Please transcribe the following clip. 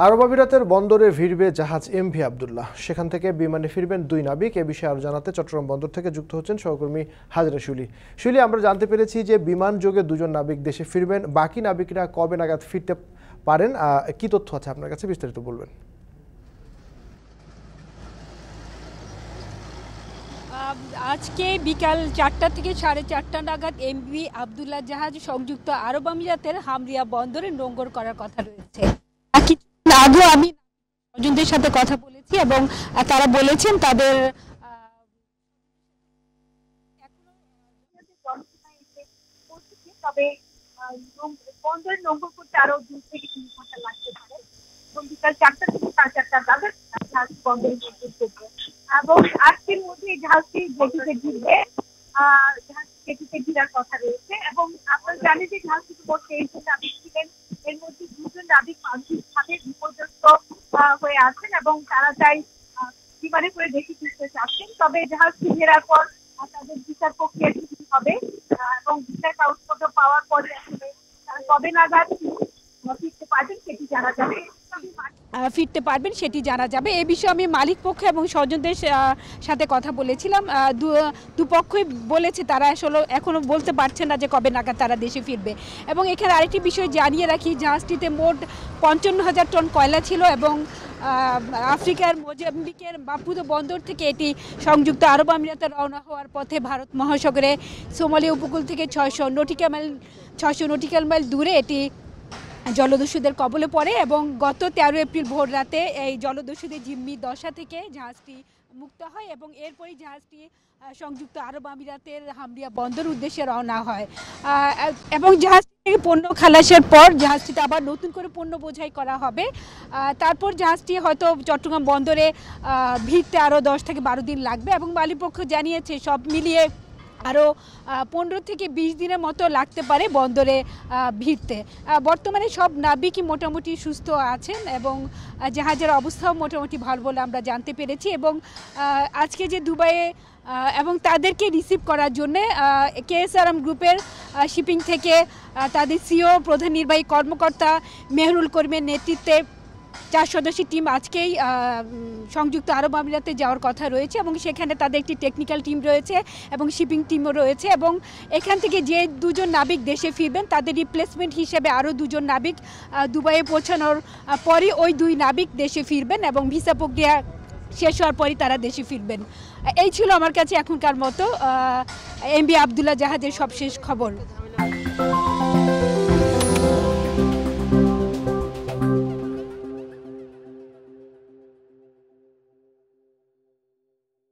আরব আমিরাতের বন্দরে ভিড়বে জাহাজ এমভি আবদুল্লাহ। সেখান থেকে বিমানে ফিরবেন 2 নাবিক। এ বিষয়ে আরো জানাতে চট্টগ্রাম বন্দর থেকে যুক্ত হচ্ছেন সহকর্মী হাজরা শুলি। শুলি, আমরা জানতে পেরেছি যে বিমান যোগে 2 জন নাবিক দেশে ফিরবেন। বাকি নাবিকরা কবে নাগাদ ফিরতে পারেন, কি তথ্য আছে আপনার কাছে, বিস্তারিত বলবেন। আজকে বিকাল 4টা থেকে 4:30 নাগাদ এমভি আবদুল্লাহ জাহাজ সংযুক্ত আরব আমিরাতের হামরিয়া বন্দরে নোঙর করার কথা রয়েছে। কিছুক্ষণ আগে আমি স্বজনদের সাথে কথা বলেছি এবং তারা বলেছেন তাদের তবে বন্দরে নোঙর করতে আরো 2 থেকে 3 ঘন্টা লাগতে পারে এবং বিকাল 4টা থেকে 4:30 নাগাদ জাহাজ বন্দরে নোঙর করবে এবং আজকের মধ্যে জাহাজটি জেটিতে ঘিরবে। জাহাজটি জেটিতে ঘিরার কথা রয়েছে এবং আপনারা জানেন যে জাহাজটি করতে এই জন্য নাবিক ছিলেন। এর মধ্যে 2 জন নাবিক মানসিকভাবে বিপর্যস্ত হয়ে আছেন এবং তারা চাই বিমানে করে দেশে ফিরতে চাচ্ছেন। তবে জাহাজটি ঘেরার পর তাদের বিচার প্রক্রিয়া শুরু হবে এবং বিচার কাগজপত্র পাওয়ার পরে আসলে কবে নাগাদ ফিরতে পারবেন সেটি জানা যাবে। এই বিষয়ে আমি মালিক পক্ষ এবং স্বজনদের সাথে কথা বলেছিলাম। দুপক্ষই বলেছে তারা আসলে এখনো বলতে পারছে না যে কবে নাগাদ তারা দেশে ফিরবে। এবং এখানে আরেকটি বিষয় জানিয়ে রাখি, জাহাজটিতে মোট 55,000 টন কয়লা ছিল এবং আফ্রিকার মোজাম্বিকের মাপুতো বন্দর থেকে এটি সংযুক্ত আরব আমিরাতে রওনা হওয়ার পথে ভারত মহাসাগরে সোমালিয়া উপকূল থেকে 600 নটিক্যাল মাইল দূরে এটি জলদস্যুদের কবলে পড়ে এবং গত 13 এপ্রিল ভোর রাতে এই জলদস্যুদের জিম্মি দশা থেকে জাহাজটি মুক্ত হয় এবং এরপরই জাহাজটি সংযুক্ত আরব আমিরাতের হামরিয়া বন্দর উদ্দেশ্যে রওনা হয় এবং জাহাজটি থেকে পণ্য খালাসের পর জাহাজটিতে আবার নতুন করে পণ্য বোঝাই করা হবে। তারপর জাহাজটি হয়তো চট্টগ্রাম বন্দরে ভিড়তে আরও 10 থেকে 12 দিন লাগবে এবং মালিকপক্ষ জানিয়েছে সব মিলিয়ে আরও 15 থেকে 20 দিনের মতো লাগতে পারে বন্দরে ভিড়তে। বর্তমানে সব নাবিকই মোটামুটি সুস্থ আছেন এবং জাহাজের অবস্থাও মোটামুটি ভালো বলে আমরা জানতে পেরেছি এবং আজকে যে দুবাইয়ে এবং তাদেরকে রিসিভ করার জন্যে কেএসআরএম গ্রুপের শিপিং থেকে তাদের সিও প্রধান নির্বাহী কর্মকর্তা মেহরুল করিমের নেতৃত্বে 4 সদস্যের টিম আজকেই সংযুক্ত আরব আমিরাতে যাওয়ার কথা রয়েছে এবং সেখানে তাদের একটি টেকনিক্যাল টিম রয়েছে এবং শিপিং টিমও রয়েছে এবং এখান থেকে যে 2 জন নাবিক দেশে ফিরবেন তাদের রিপ্লেসমেন্ট হিসেবে আরও 2 জন নাবিক দুবাইয়ে পৌঁছানোর পরই ওই 2 নাবিক দেশে ফিরবেন এবং ভিসা প্রক্রিয়া শেষ হওয়ার পরই তারা দেশে ফিরবেন। এই ছিল আমার কাছে এখনকার মতো এমভি আবদুল্লাহ জাহাজের সবশেষ খবর।